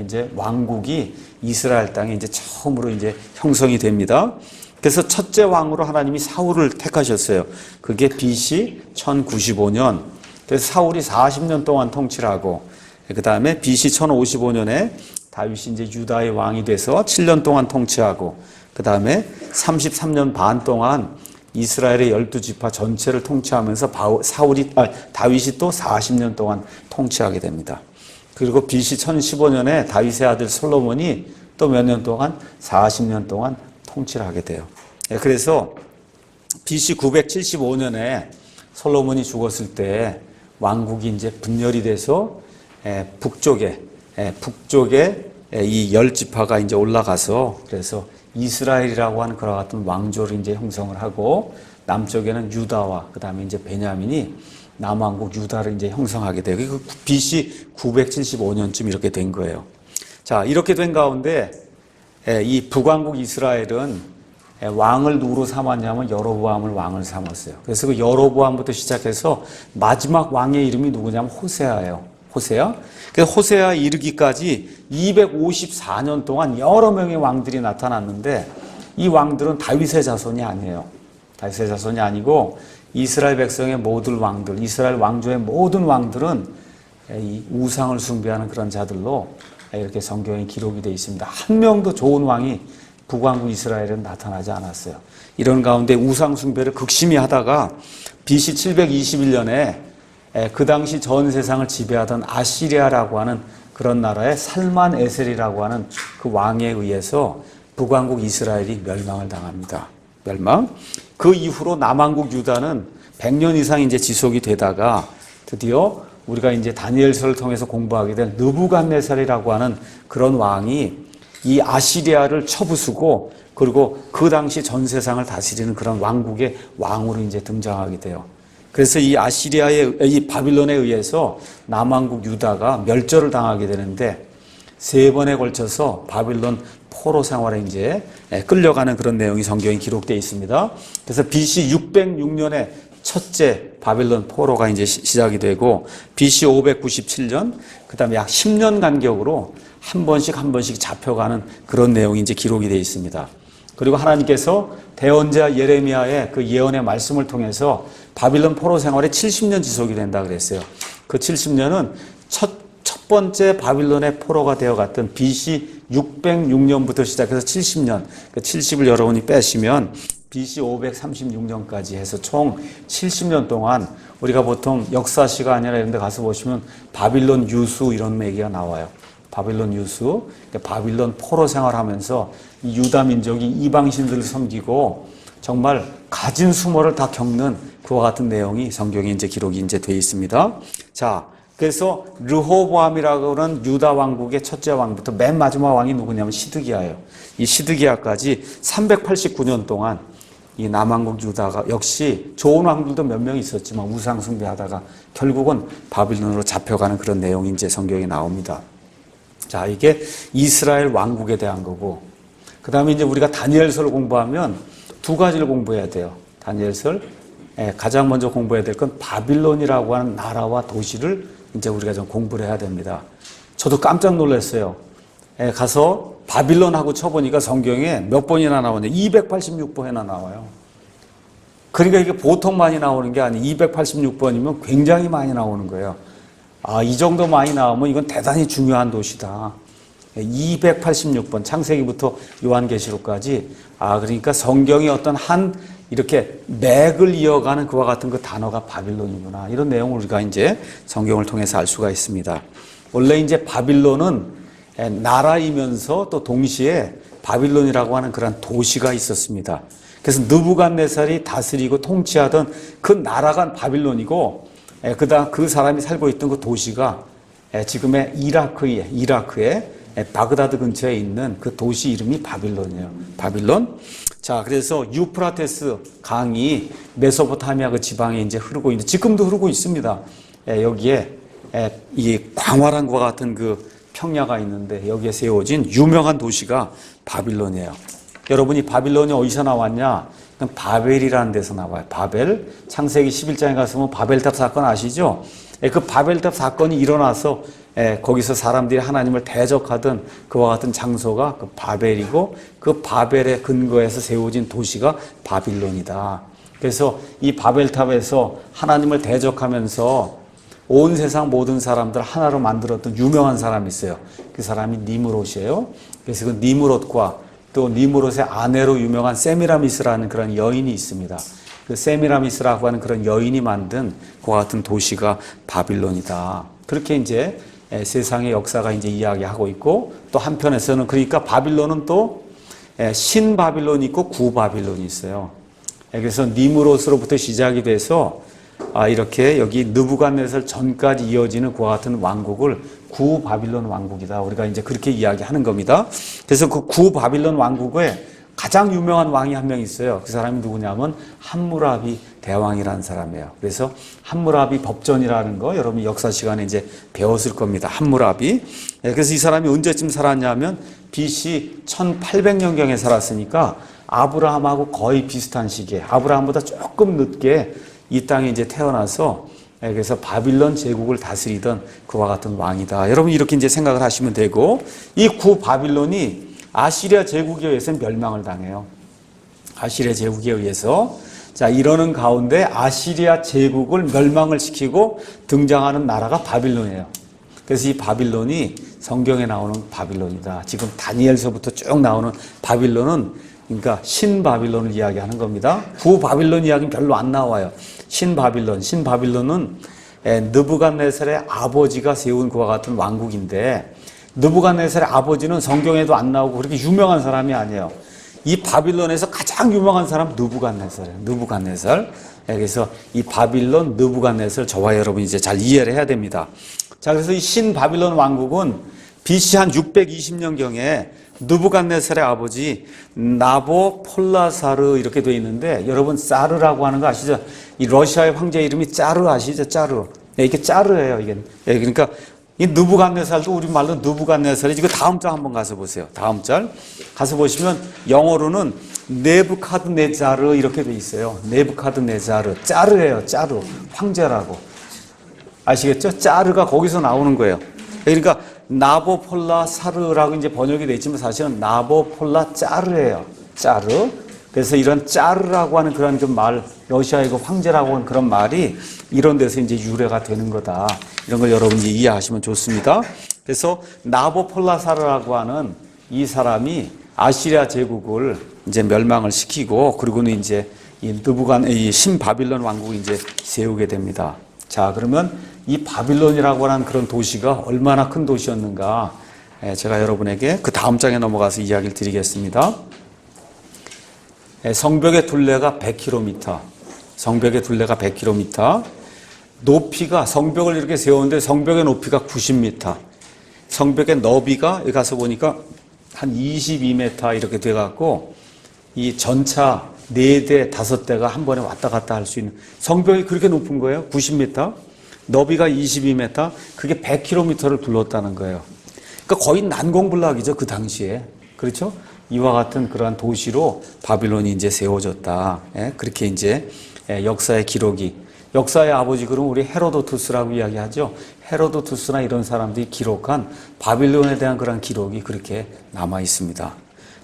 이제 왕국이 이스라엘 땅에 이제 처음으로 이제 형성이 됩니다. 그래서 첫째 왕으로 하나님이 사울을 택하셨어요. 그게 BC 1095년. 그래서 사울이 40년 동안 통치를 하고, 그 다음에 BC 1055년에 다윗이 이제 유다의 왕이 돼서 7년 동안 통치하고, 그 다음에 33년 반 동안 이스라엘의 12지파 전체를 통치하면서 다윗이 또 40년 동안 통치하게 됩니다. 그리고 BC 1015년에 다윗의 아들 솔로몬이 또 몇 년 동안 40년 동안 통치를 하게 돼요. 그래서 BC 975년에 솔로몬이 죽었을 때 왕국이 이제 분열이 돼서 북쪽에 이 10지파가 이제 올라가서 그래서 이스라엘이라고 하는 그와 같은 왕조를 이제 형성을 하고 남쪽에는 유다와 그다음에 이제 베냐민이 남왕국 유다를 이제 형성하게 돼요. 그 BC 975년쯤 이렇게 된 거예요. 자, 이렇게 된 가운데 이 북왕국 이스라엘은 왕을 누구로 삼았냐면 여로보암을 왕을 삼았어요. 그래서 그 여로보암부터 시작해서 마지막 왕의 이름이 누구냐면 호세아예요. 호세아. 그래서 호세아에 이르기까지 254년 동안 여러 명의 왕들이 나타났는데 이 왕들은 다윗의 자손이 아니에요. 다윗의 자손이 아니고 이스라엘 백성의 모든 왕들, 이스라엘 왕조의 모든 왕들은 이 우상을 숭배하는 그런 자들로 이렇게 성경에 기록이 되어 있습니다. 한 명도 좋은 왕이 북왕국 이스라엘은 나타나지 않았어요. 이런 가운데 우상 숭배를 극심히 하다가 BC 721년에 그 당시 전 세상을 지배하던 아시리아라고 하는 그런 나라의 살만 에셀이라고 하는 그 왕에 의해서 북왕국 이스라엘이 멸망을 당합니다. 멸망. 그 이후로 남왕국 유다는 100년 이상 이제 지속이 되다가 드디어 우리가 이제 다니엘서를 통해서 공부하게 된 느부갓네살이라고 하는 그런 왕이 이 아시리아를 쳐부수고 그리고 그 당시 전 세상을 다스리는 그런 왕국의 왕으로 이제 등장하게 돼요. 그래서 이 이 바빌론에 의해서 남왕국 유다가 멸절을 당하게 되는데 세 번에 걸쳐서 바빌론 포로 생활에 이제 끌려가는 그런 내용이 성경에 기록되어 있습니다. 그래서 BC 606년에 첫째 바빌론 포로가 이제 시작이 되고 BC 597년, 그다음에 약 10년 간격으로 한 번씩 잡혀가는 그런 내용이 이제 기록이 되어 있습니다. 그리고 하나님께서 대언자 예레미야의 그 예언의 말씀을 통해서 바빌론 포로 생활이 70년 지속이 된다 그랬어요. 그 70년은 첫 번째 바빌론의 포로가 되어갔던 BC 606년부터 시작해서 70년, 그 70을 여러분이 빼시면 BC 536년까지 해서 총 70년 동안 우리가 보통 역사시가 아니라 이런 데 가서 보시면 바빌론 유수 이런 얘기가 나와요. 바빌론 유수, 바빌론 포로 생활하면서 유다 민족이 이방신들을 섬기고 정말 가진 수모를 다 겪는 그와 같은 내용이 성경에 이제 기록이 이제 되어 있습니다. 자, 그래서 르호보암이라고 하는 유다 왕국의 첫째 왕부터 맨 마지막 왕이 누구냐면 시드기야예요. 이 시드기야까지 389년 동안 이 남왕국 유다가 역시 좋은 왕들도 몇 명 있었지만 우상 숭배하다가 결국은 바빌론으로 잡혀가는 그런 내용이 이제 성경에 나옵니다. 자, 이게 이스라엘 왕국에 대한 거고, 그 다음에 이제 우리가 다니엘서를 공부하면 두 가지를 공부해야 돼요. 다니엘서 가장 먼저 공부해야 될 건 바빌론이라고 하는 나라와 도시를 이제 우리가 좀 공부를 해야 됩니다. 저도 깜짝 놀랐어요. 가서 바빌론하고 쳐보니까 성경에 몇 번이나 나오냐? 286번이나 나와요. 그러니까 이게 보통 많이 나오는 게 아니 286번이면 굉장히 많이 나오는 거예요. 아, 이 정도 많이 나오면 이건 대단히 중요한 도시다. 286번, 창세기부터 요한계시록까지. 아, 그러니까 성경의 어떤 한 이렇게 맥을 이어가는 그와 같은 그 단어가 바빌론이구나. 이런 내용을 우리가 이제 성경을 통해서 알 수가 있습니다. 원래 이제 바빌론은 나라이면서 또 동시에 바빌론이라고 하는 그런 도시가 있었습니다. 그래서 느부갓네살이 다스리고 통치하던 그 나라가 바빌론이고, 그다음 그 사람이 살고 있던 그 도시가 지금의 이라크의 바그다드 근처에 있는 그 도시 이름이 바빌론이에요. 바빌론. 자, 그래서 유프라테스 강이 메소포타미아 그 지방에 이제 흐르고 있는데 지금도 흐르고 있습니다. 여기에 이 광활한 것 같은 그 평야가 있는데 여기에 세워진 유명한 도시가 바빌론이에요. 여러분이 바빌론이 어디서 나왔냐? 바벨이라는 데서 나와요. 바벨. 창세기 11장에 가서 보면 바벨탑 사건 아시죠? 그 바벨탑 사건이 일어나서 거기서 사람들이 하나님을 대적하던 그와 같은 장소가 그 바벨이고 그 바벨의 근거에서 세워진 도시가 바빌론이다. 그래서 이 바벨탑에서 하나님을 대적하면서 온 세상 모든 사람들 하나로 만들었던 유명한 사람이 있어요. 그 사람이 니므롯이에요. 그래서 그 니므롯과 또 니므롯의 아내로 유명한 세미라미스라는 그런 여인이 있습니다. 그 세미라미스라고 하는 그런 여인이 만든 그와 같은 도시가 바빌론이다. 그렇게 이제 세상의 역사가 이제 이야기하고 있고, 또 한편에서는 그러니까 바빌론은 또 신바빌론이 있고 구바빌론이 있어요. 그래서 니므롯으로부터 시작이 돼서 이렇게 여기 느부갓네살 전까지 이어지는 그와 같은 왕국을 구바빌론 왕국이다. 우리가 이제 그렇게 이야기하는 겁니다. 그래서 그 구바빌론 왕국에 가장 유명한 왕이 한 명 있어요. 그 사람이 누구냐면 함무라비 대왕이라는 사람이에요. 그래서 함무라비 법전이라는 거 여러분 역사 시간에 이제 배웠을 겁니다. 함무라비. 그래서 이 사람이 언제쯤 살았냐면 BC 1800년경에 살았으니까 아브라함하고 거의 비슷한 시기에, 아브라함보다 조금 늦게 이 땅에 이제 태어나서 그래서 바빌론 제국을 다스리던 그와 같은 왕이다. 여러분 이렇게 이제 생각을 하시면 되고, 이 구 바빌론이 아시리아 제국에 의해서 멸망을 당해요. 아시리아 제국에 의해서. 자, 이러는 가운데 아시리아 제국을 멸망을 시키고 등장하는 나라가 바빌론이에요. 그래서 이 바빌론이 성경에 나오는 바빌론이다. 지금 다니엘서부터 쭉 나오는 바빌론은 그러니까 신바빌론을 이야기하는 겁니다. 구바빌론 이야기는 별로 안 나와요. 신바빌론은 느부갓네살의 아버지가 세운 그와 같은 왕국인데, 느부갓네살의 아버지는 성경에도 안 나오고 그렇게 유명한 사람이 아니에요. 이 바빌론에서 가장 유명한 사람 느부갓네살이에요. 느부갓네살. 그래서 이 바빌론 느부갓네살 저와 여러분이 이제 잘 이해를 해야 됩니다. 자, 그래서 이 신바빌론 왕국은 BC 한 620년경에 느부갓네살의 아버지 나보폴라사르 이렇게 되어 있는데, 여러분 사르라고 하는 거 아시죠? 이 러시아의 황제 이름이 짜르 아시죠? 짜르. 이게 짜르예요. 이게. 그러니까 이 느부갓네살도 우리말로 느부갓네살이지. 그 다음 장 한번 가서 보세요. 다음 장 가서 보시면 영어로는 네부카드네자르 이렇게 돼 있어요. 네부카드네자르. 짜르예요. 짜르. 황제라고. 아시겠죠? 짜르가 거기서 나오는 거예요. 그러니까 나보폴라사르라고 이제 번역이 돼 있지만 사실은 나보폴라짜르예요. 짜르. 그래서 이런 짜르라고 하는 그런 그 말, 러시아의 그 황제라고 하는 그런 말이 이런 데서 이제 유래가 되는 거다. 이런 걸 여러분이 이해하시면 좋습니다. 그래서 나보폴라사르라고 하는 이 사람이 아시리아 제국을 이제 멸망을 시키고, 그리고는 이제 이 신바빌론 왕국을 이제 세우게 됩니다. 자, 그러면 이 바빌론이라고 하는 그런 도시가 얼마나 큰 도시였는가, 제가 여러분에게 그 다음 장에 넘어가서 이야기를 드리겠습니다. 성벽의 둘레가 100km, 성벽의 둘레가 100km, 높이가, 성벽을 이렇게 세우는데 성벽의 높이가 90m, 성벽의 너비가 여기 가서 보니까 한 22m 이렇게 돼갖고 이 전차 4대, 5대가 한 번에 왔다 갔다 할 수 있는, 성벽이 그렇게 높은 거예요. 90m, 너비가 22m, 그게 100km를 둘렀다는 거예요. 그러니까 거의 난공불락이죠, 그 당시에. 그렇죠? 이와 같은 그러한 도시로 바빌론이 이제 세워졌다. 그렇게 이제 역사의 기록이, 역사의 아버지, 그럼 우리 헤로도투스라고 이야기하죠. 헤로도투스나 이런 사람들이 기록한 바빌론에 대한 그런 기록이 그렇게 남아 있습니다.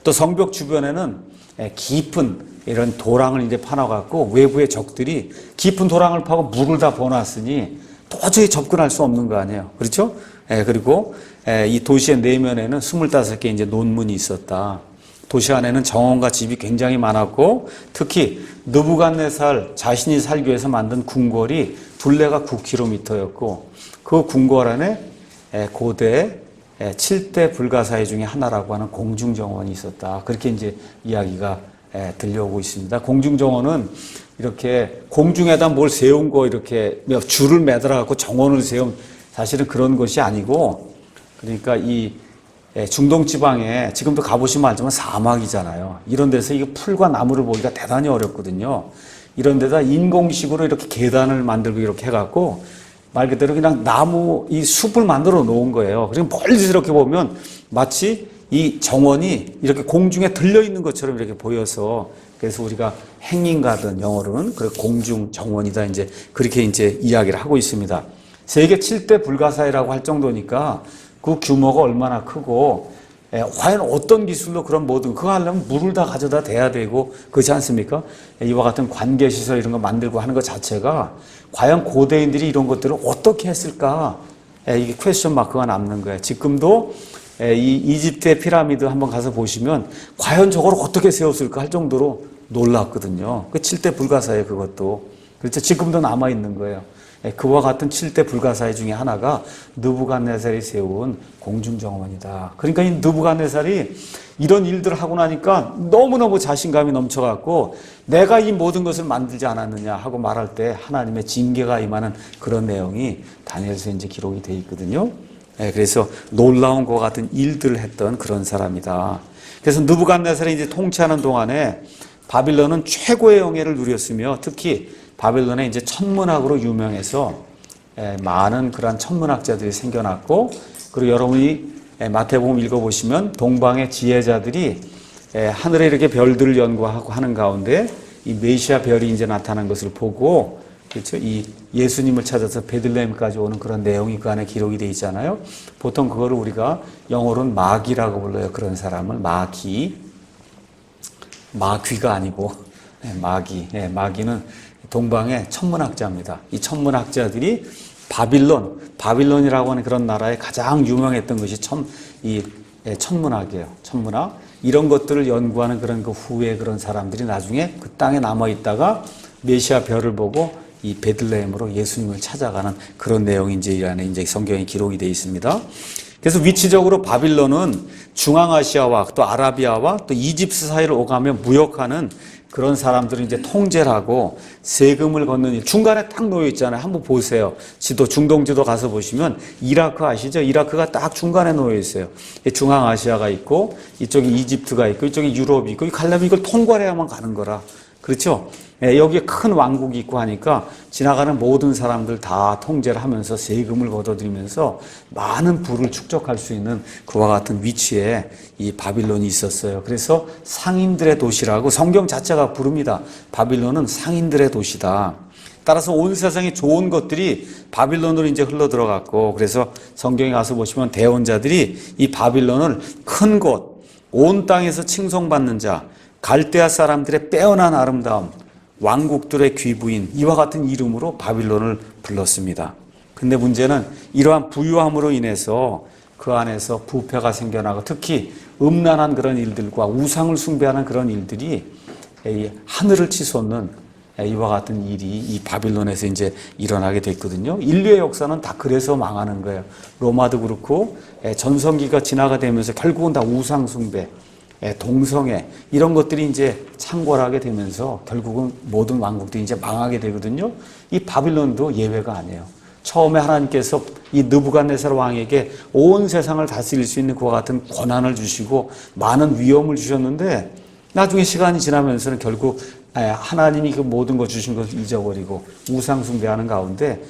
또 성벽 주변에는 깊은 이런 도랑을 이제 파놔갖고 외부의 적들이 깊은 도랑을 파고 물을 다 부어놨으니 도저히 접근할 수 없는 거 아니에요. 그렇죠? 그리고 이 도시의 내면에는 25개 이제 논문이 있었다. 도시 안에는 정원과 집이 굉장히 많았고, 특히 느부갓네살 자신이 살기 위해서 만든 궁궐이 둘레가 9km였고, 그 궁궐 안에 고대 7대 불가사의 중에 하나라고 하는 공중정원이 있었다. 그렇게 이제 이야기가 들려오고 있습니다. 공중정원은 이렇게 공중에다 뭘 세운 거, 이렇게 줄을 매달아갖고 정원을 세운, 사실은 그런 것이 아니고, 그러니까 이 중동 지방에 지금도 가보시면 알지만 사막이잖아요. 이런 데서 이게 풀과 나무를 보기가 대단히 어렵거든요. 이런 데다 인공식으로 이렇게 계단을 만들고 이렇게 해갖고 말 그대로 그냥 나무 이 숲을 만들어 놓은 거예요. 그리고 멀리서 이렇게 보면 마치 이 정원이 이렇게 공중에 들려 있는 것처럼 이렇게 보여서, 그래서 우리가 행인 가든 영어로는 그 공중 정원이다, 이제 그렇게 이제 이야기를 하고 있습니다. 세계 7대 불가사의라고 할 정도니까 그 규모가 얼마나 크고, 과연 어떤 기술로 그런 모든, 그거 하려면 물을 다 가져다 대야 되고, 그렇지 않습니까? 이와 같은 관계시설 이런 거 만들고 하는 것 자체가 과연 고대인들이 이런 것들을 어떻게 했을까? 이게 퀘스천 마크가 남는 거예요. 지금도 이 이집트의 피라미드 한번 가서 보시면 과연 저걸 어떻게 세웠을까 할 정도로 놀랐거든요. 그 7대 불가사의 그것도. 그렇죠. 지금도 남아있는 거예요. 그와 같은 7대 불가사의 중에 하나가 느부갓네살이 세운 공중정원이다. 그러니까 이 느부갓네살이 이런 일들을 하고 나니까 너무너무 자신감이 넘쳐갖고 내가 이 모든 것을 만들지 않았느냐 하고 말할 때 하나님의 징계가 임하는 그런 내용이 다니엘서에 이제 기록이 되어 있거든요. 그래서 놀라운 것 같은 일들을 했던 그런 사람이다. 그래서 느부갓네살이 이제 통치하는 동안에 바빌론은 최고의 영예를 누렸으며, 특히 바빌론에 이제 천문학으로 유명해서 많은 그러한 천문학자들이 생겨났고, 그리고 여러분이 마태복음 읽어보시면 동방의 지혜자들이 하늘에 이렇게 별들을 연구하고 하는 가운데 이 메시아 별이 이제 나타난 것을 보고, 그렇죠? 이 예수님을 찾아서 베들레헴까지 오는 그런 내용이 그 안에 기록이 되어 있잖아요. 보통 그거를 우리가 영어로는 마귀라고 불러요. 그런 사람을 마귀가 아니고 마귀. 마귀는 동방의 천문학자입니다. 이 천문학자들이 바빌론이라고 하는 그런 나라에 가장 유명했던 것이 천문학이에요. 천문학. 이런 것들을 연구하는 그런 그 후에 그런 사람들이 나중에 그 땅에 남아있다가 메시아 별을 보고 이 베들레헴으로 예수님을 찾아가는 그런 내용이 이제 이 안에 이제 성경에 기록이 되어 있습니다. 그래서 위치적으로 바빌론은 중앙아시아와 또 아라비아와 또 이집트 사이를 오가며 무역하는 그런 사람들은 이제 통제를 하고 세금을 걷는 일, 중간에 딱 놓여 있잖아요. 한번 보세요. 중동 지도 가서 보시면 이라크 아시죠? 이라크가 딱 중간에 놓여 있어요. 중앙아시아가 있고 이쪽에 이집트가 있고 이쪽에 유럽이 있고 가려면 이걸 통과해야만 가는 거라. 그렇죠? 예, 여기에 큰 왕국이 있고 하니까 지나가는 모든 사람들 다 통제를 하면서 세금을 걷어들이면서 많은 부를 축적할 수 있는 그와 같은 위치에 이 바빌론이 있었어요. 그래서 상인들의 도시라고 성경 자체가 부릅니다. 바빌론은 상인들의 도시다. 따라서 온 세상에 좋은 것들이 바빌론으로 이제 흘러 들어갔고, 그래서 성경에 가서 보시면 대언자들이 이 바빌론을 큰 곳, 온 땅에서 칭송받는 자, 갈대아 사람들의 빼어난 아름다움, 왕국들의 귀부인, 이와 같은 이름으로 바빌론을 불렀습니다. 근데 문제는 이러한 부유함으로 인해서 그 안에서 부패가 생겨나고, 특히 음란한 그런 일들과 우상을 숭배하는 그런 일들이 하늘을 치솟는 이와 같은 일이 이 바빌론에서 이제 일어나게 됐거든요. 인류의 역사는 다 그래서 망하는 거예요. 로마도 그렇고 전성기가 지나가 되면서 결국은 다 우상 숭배, 동성애, 이런 것들이 이제 창궐하게 되면서 결국은 모든 왕국들이 이제 망하게 되거든요. 이 바빌론도 예외가 아니에요. 처음에 하나님께서 이 느부갓네살 왕에게 온 세상을 다스릴 수 있는 그와 같은 권한을 주시고 많은 위엄을 주셨는데, 나중에 시간이 지나면서는 결국 하나님이 그 모든 것 주신 것을 잊어버리고 우상 숭배하는 가운데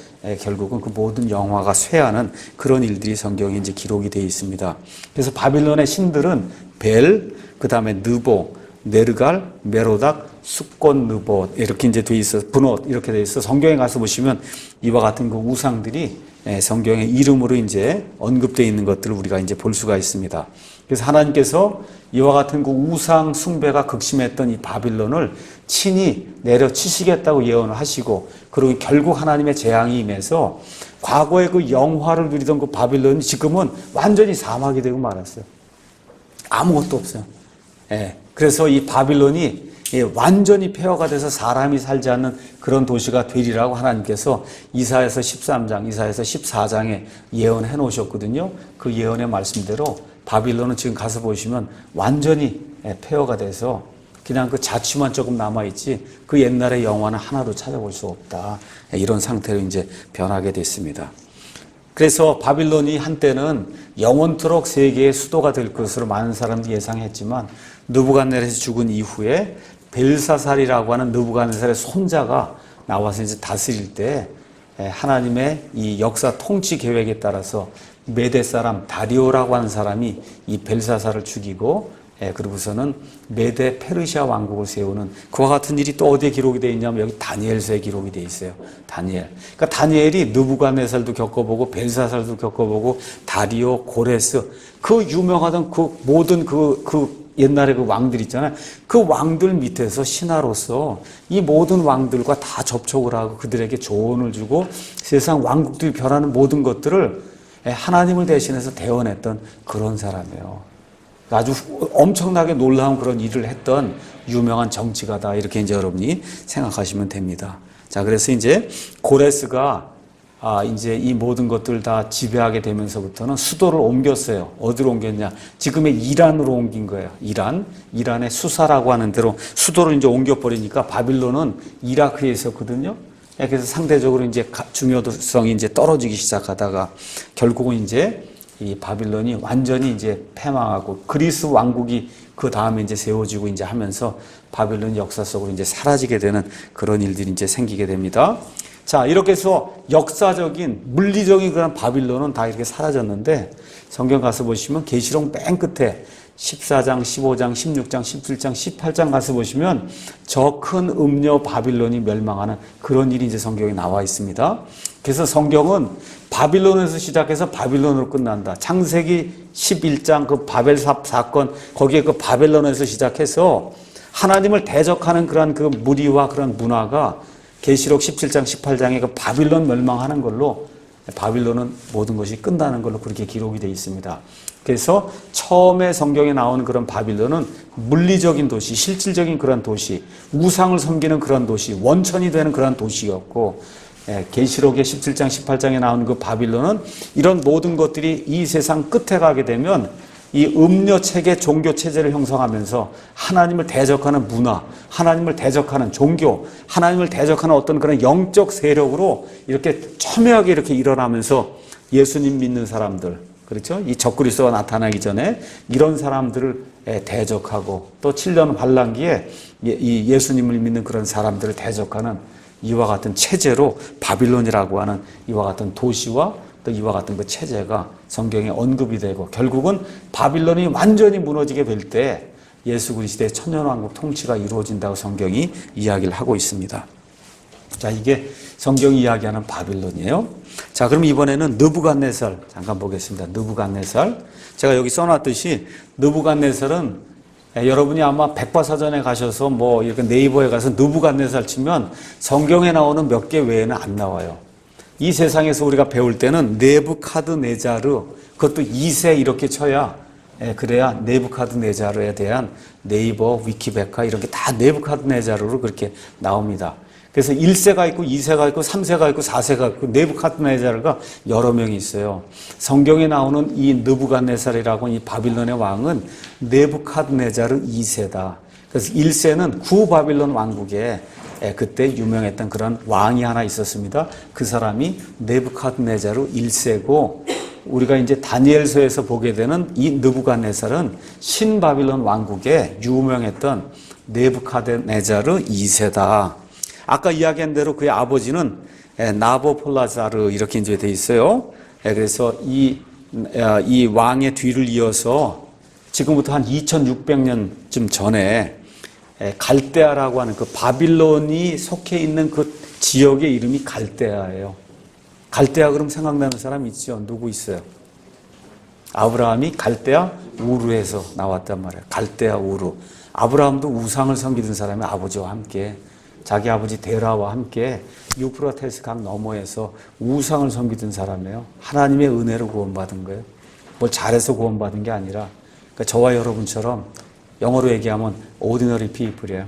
결국은 그 모든 영화가 쇠하는 그런 일들이 성경에 이제 기록이 되어 있습니다. 그래서 바빌론의 신들은 벨, 그 다음에 느보, 네르갈, 메로닥, 숙곤 느보, 이렇게 이제 돼 있어, 분옷 이렇게 돼 있어. 성경에 가서 보시면 이와 같은 그 우상들이 성경의 이름으로 이제 언급되어 있는 것들을 우리가 이제 볼 수가 있습니다. 그래서 하나님께서 이와 같은 그 우상 숭배가 극심했던 이 바빌론을 친히 내려치시겠다고 예언을 하시고, 그리고 결국 하나님의 재앙이 임해서 과거에 그 영화를 누리던 그 바빌론이 지금은 완전히 사막이 되고 말았어요. 아무것도 없어요. 그래서 이 바빌론이 완전히 폐허가 돼서 사람이 살지 않는 그런 도시가 되리라고 하나님께서 이사야서 13장, 이사야서 14장에 예언해 놓으셨거든요. 그 예언의 말씀대로 바빌론은 지금 가서 보시면 완전히 폐허가 돼서 그냥 그 자취만 조금 남아있지 그 옛날의 영화는 하나도 찾아볼 수 없다. 이런 상태로 이제 변하게 됐습니다. 그래서 바빌론이 한때는 영원토록 세계의 수도가 될 것으로 많은 사람들이 예상했지만, 느부갓네살이 죽은 이후에 벨사살이라고 하는 느부갓네살의 손자가 나와서 이제 다스릴 때 하나님의 이 역사 통치 계획에 따라서 메대 사람 다리오라고 하는 사람이 이 벨사살을 죽이고, 그리고서는 메대 페르시아 왕국을 세우는 그와 같은 일이 또 어디에 기록이 되어 있냐면 여기 다니엘서에 기록이 되어 있어요. 다니엘. 그러니까 다니엘이 느부갓네살도 겪어보고 벨사살도 겪어보고 다리오, 고레스, 그 유명하던 그 모든 그 옛날에 그 왕들 있잖아요. 그 왕들 밑에서 신하로서 이 모든 왕들과 다 접촉을 하고 그들에게 조언을 주고 세상 왕국들이 변하는 모든 것들을 하나님을 대신해서 대언했던 그런 사람이에요. 아주 엄청나게 놀라운 그런 일을 했던 유명한 정치가다, 이렇게 이제 여러분이 생각하시면 됩니다. 자, 그래서 이제 고레스가 이제 이 모든 것들 다 지배하게 되면서부터는 수도를 옮겼어요. 어디로 옮겼냐? 지금의 이란으로 옮긴 거예요. 이란의 수사라고 하는 데로 수도를 이제 옮겨버리니까 바빌론은 이라크에 있었거든요. 그래서 상대적으로 이제 중요성이 이제 떨어지기 시작하다가 결국은 이제 이 바빌론이 완전히 이제 패망하고 그리스 왕국이 그 다음에 이제 세워지고 이제 하면서 바빌론 역사 속으로 이제 사라지게 되는 그런 일들이 이제 생기게 됩니다. 자, 이렇게 해서 역사적인 물리적인 그런 바빌론은 다 이렇게 사라졌는데, 성경 가서 보시면 계시록 맨 끝에 14장, 15장, 16장, 17장, 18장 가서 보시면 저 큰 음녀 바빌론이 멸망하는 그런 일이 이제 성경에 나와 있습니다. 그래서 성경은 바빌론에서 시작해서 바빌론으로 끝난다. 창세기 11장 그 바벨 사건, 거기에 그 바벨론에서 시작해서 하나님을 대적하는 그런 그 무리와 그런 문화가 계시록 17장, 18장에 그 바빌론 멸망하는 걸로 바빌론은 모든 것이 끝나는 걸로 그렇게 기록이 되어 있습니다. 그래서 처음에 성경에 나오는 그런 바빌론은 물리적인 도시, 실질적인 그런 도시, 우상을 섬기는 그런 도시, 원천이 되는 그런 도시였고, 계시록의 17장, 18장에 나오는 그 바빌론은 이런 모든 것들이 이 세상 끝에 가게 되면 이 음료 체계, 종교 체제를 형성하면서 하나님을 대적하는 문화, 하나님을 대적하는 종교, 하나님을 대적하는 어떤 그런 영적 세력으로 이렇게 첨예하게 이렇게 일어나면서 예수님 믿는 사람들, 그렇죠? 이 적그리스도가 나타나기 전에 이런 사람들을 대적하고 또 7년 환란기에 이 예수님을 믿는 그런 사람들을 대적하는 이와 같은 체제로 바빌론이라고 하는 이와 같은 도시와 또 이와 같은 그 체제가 성경에 언급이 되고 결국은 바빌론이 완전히 무너지게 될 때 예수 그리스도의 천년왕국 통치가 이루어진다고 성경이 이야기를 하고 있습니다. 자, 이게 성경이 이야기하는 바빌론이에요. 자, 그럼 이번에는 느부갓네살 잠깐 보겠습니다. 느부갓네살. 제가 여기 써놨듯이 느부갓네살은 여러분이 아마 백과사전에 가셔서 뭐 이렇게 네이버에 가서 느부갓네살 치면 성경에 나오는 몇 개 외에는 안 나와요. 이 세상에서 우리가 배울 때는 네부카드네자르, 그것도 2세 이렇게 쳐야 그래야 네부카드네자르에 대한 네이버, 위키백과 이런 게 다 네부카드네자르로 그렇게 나옵니다. 그래서 1세가 있고 2세가 있고 3세가 있고 4세가 있고 네부카드네자르가 여러 명이 있어요. 성경에 나오는 이 느부갓네살이라고 이 바빌론의 왕은 네부카드네자르 2세다. 그래서 1세는 구바빌론 왕국에 그때 유명했던 그런 왕이 하나 있었습니다. 그 사람이 네부카드네자르 1세고 우리가 이제 다니엘서에서 보게 되는 이 느부갓네살은 신바빌론 왕국에 유명했던 네부카드네자르 2세다. 아까 이야기한 대로 그의 아버지는 나보폴라자르 이렇게 이제 돼 있어요. 그래서 이 왕의 뒤를 이어서 지금부터 한 2600년쯤 전에 갈대아라고 하는 그 바빌론이 속해 있는 그 지역의 이름이 갈대아예요. 갈대아 그럼 생각나는 사람 있죠? 누구 있어요? 아브라함이 갈대아 우르에서 나왔단 말이에요. 갈대아 우르. 아브라함도 우상을 섬기던 사람이 아버지와 함께 자기 아버지 데라와 함께 유프라테스 강 너머에서 우상을 섬기던 사람이에요. 하나님의 은혜로 구원받은 거예요. 뭘 잘해서 구원받은 게 아니라 그러니까 저와 여러분처럼 영어로 얘기하면 ordinary people이에요.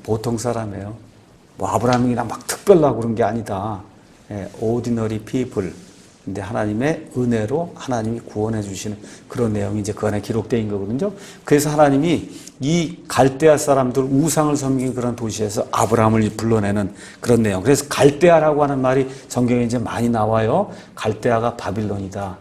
보통 사람이에요. 뭐 아브라함이나 막 특별하고 그런 게 아니다. ordinary people. 근데 하나님의 은혜로 하나님이 구원해 주시는 그런 내용이 이제 그 안에 기록되어 있는 거거든요. 그래서 하나님이 이 갈대아 사람들 우상을 섬긴 그런 도시에서 아브라함을 불러내는 그런 내용. 그래서 갈대아라고 하는 말이 성경에 이제 많이 나와요. 갈대아가 바빌론이다.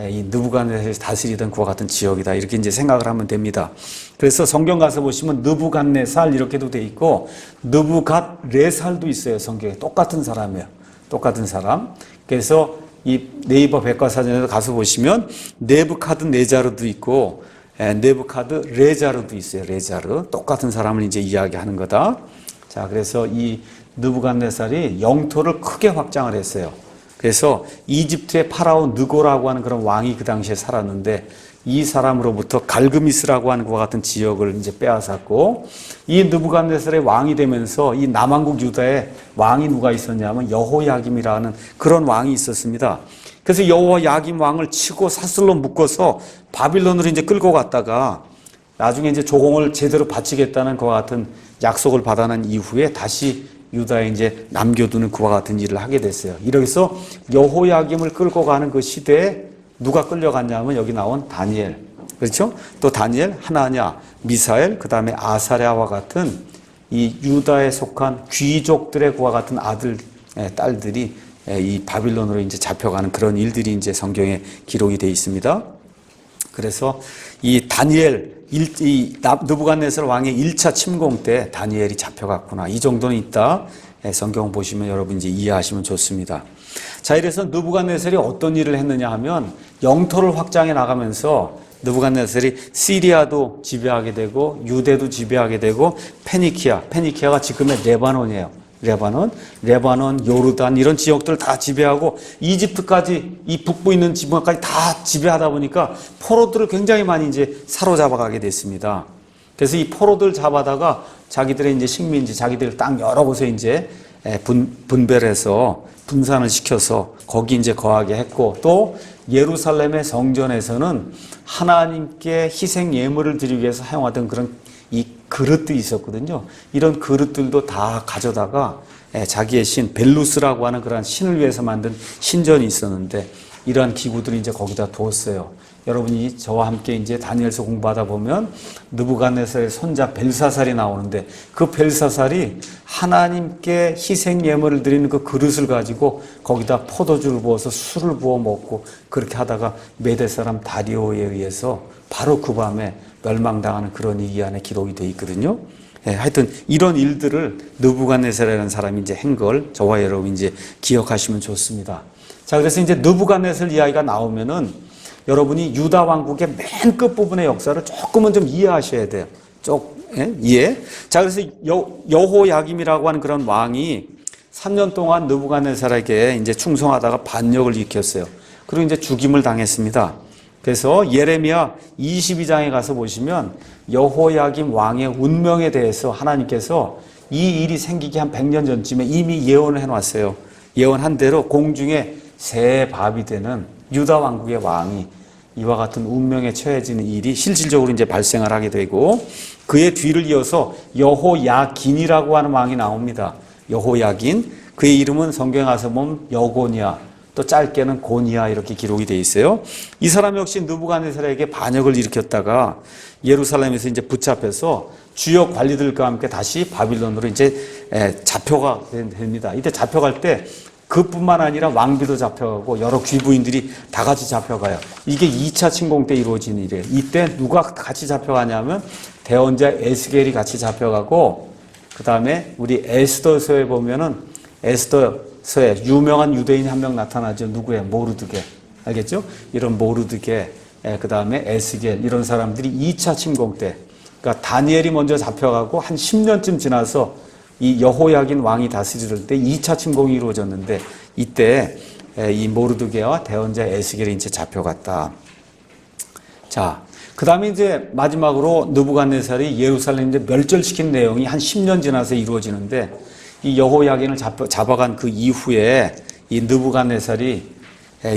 이 느부갓네살이 다스리던 그와 같은 지역이다. 이렇게 이제 생각을 하면 됩니다. 그래서 성경 가서 보시면 느부갓네살 이렇게도 돼 있고 느부갓레살도 있어요. 성경에 똑같은 사람이에요. 똑같은 사람. 그래서 이 네이버 백과사전에서 가서 보시면 네부카드네자르도 있고 네부카드레자르도 있어요. 레자르. 똑같은 사람을 이제 이야기하는 거다. 자, 그래서 이 느부갓네살이 영토를 크게 확장을 했어요. 그래서 이집트의 파라오 느고라고 하는 그런 왕이 그 당시에 살았는데 이 사람으로부터 갈그미스라고 하는 그와 같은 지역을 이제 빼앗았고 이 느부갓네살의 왕이 되면서 이 남왕국 유다에 왕이 누가 있었냐면 여호야김이라는 그런 왕이 있었습니다. 그래서 여호야김 왕을 치고 사슬로 묶어서 바빌론으로 이제 끌고 갔다가 나중에 이제 조공을 제대로 바치겠다는 그와 같은 약속을 받아낸 이후에 다시 유다에 이제 남겨두는 그와 같은 일을 하게 됐어요. 이래서 여호야김을 끌고 가는 그 시대에 누가 끌려갔냐면 여기 나온 다니엘. 그렇죠? 또 다니엘, 하나냐, 미사엘, 그 다음에 아사랴와 같은 이 유다에 속한 귀족들의 그와 같은 아들, 딸들이 이 바빌론으로 이제 잡혀가는 그런 일들이 이제 성경에 기록이 되어 있습니다. 그래서 이 다니엘, 이 느부갓네살 왕의 1차 침공 때 다니엘이 잡혀갔구나. 이 정도는 있다. 성경 보시면 여러분 이제 이해하시면 좋습니다. 자, 이래서 느부갓네살이 어떤 일을 했느냐 하면 영토를 확장해 나가면서 느부갓네살이 시리아도 지배하게 되고 유대도 지배하게 되고 페니키아가 지금의 레바논이에요. 레바논, 요르단 이런 지역들을 다 지배하고 이집트까지 이 북부 있는 지방까지 다 지배하다 보니까 포로들을 굉장히 많이 이제 사로잡아가게 됐습니다. 그래서 이 포로들 잡아다가 자기들의 이제 식민지, 자기들 땅 여러 곳에 이제 분별해서 분산을 시켜서 거기 이제 거하게 했고 또 예루살렘의 성전에서는 하나님께 희생 예물을 드리기 위해서 사용하던 그런 이 그릇들이 있었거든요. 이런 그릇들도 다 가져다가 자기의 신 벨루스라고 하는 그런 신을 위해서 만든 신전이 있었는데 이러한 기구들을 이제 거기다 두었어요. 여러분이 저와 함께 이제 다니엘서 공부하다 보면 느부갓네살의 손자 벨사살이 나오는데 그 벨사살이 하나님께 희생 예물을 드리는 그 그릇을 가지고 거기다 포도주를 부어서 술을 부어 먹고 그렇게 하다가 메대 사람 다리오에 의해서 바로 그 밤에 멸망당하는 그런 이 안에 기록이 되어 있거든요. 예, 하여튼 이런 일들을 느부갓네살이라는 사람이 이제 한 걸 저와 여러분 이제 기억하시면 좋습니다. 자, 그래서 이제 느부갓네살 이야기가 나오면은 여러분이 유다 왕국의 맨 끝부분의 역사를 조금은 좀 이해하셔야 돼요. 이해. 자, 그래서 여호야김이라고 하는 그런 왕이 3년 동안 느부갓네살에게 이제 충성하다가 반역을 일으켰어요. 그리고 이제 죽임을 당했습니다. 그래서 예레미야 22장에 가서 보시면 여호야김 왕의 운명에 대해서 하나님께서 이 일이 생기기 한 100년 전쯤에 이미 예언을 해놨어요. 예언한 대로 공중에 새 밥이 되는 유다 왕국의 왕이 이와 같은 운명에 처해지는 일이 실질적으로 이제 발생을 하게 되고 그의 뒤를 이어서 여호야긴이라고 하는 왕이 나옵니다. 여호야긴. 그의 이름은 성경에 가서 보면 여고니아, 또 짧게는 고니아 이렇게 기록이 되어 있어요. 이 사람 역시 느부갓네살에게 반역을 일으켰다가 예루살렘에서 이제 붙잡혀서 주요 관리들과 함께 다시 바빌론으로 이제 잡혀가 됩니다. 이때 잡혀갈 때 그뿐만 아니라 왕비도 잡혀가고 여러 귀부인들이 다 같이 잡혀가요. 이게 2차 침공 때 이루어진 일이에요. 이때 누가 같이 잡혀가냐면 대언자 에스겔이 같이 잡혀가고 그 다음에 우리 에스더서에 보면은 에스더서에 유명한 유대인이 한 명 나타나죠. 누구예요? 모르드게. 알겠죠? 이런 모르드게, 그 다음에 에스겔 이런 사람들이 2차 침공 때 그러니까 다니엘이 먼저 잡혀가고 한 10년쯤 지나서 이 여호야긴 왕이 다스릴 때 2차 침공이 이루어졌는데 이때 이 모르드게와 대언자 에스겔이 이제 잡혀갔다. 자, 그 다음에 이제 마지막으로 느부갓네살이 예루살렘 이제 멸절시킨 내용이 한 10년 지나서 이루어지는데 이 여호야긴을 잡아간 그 이후에 이 느부갓네살이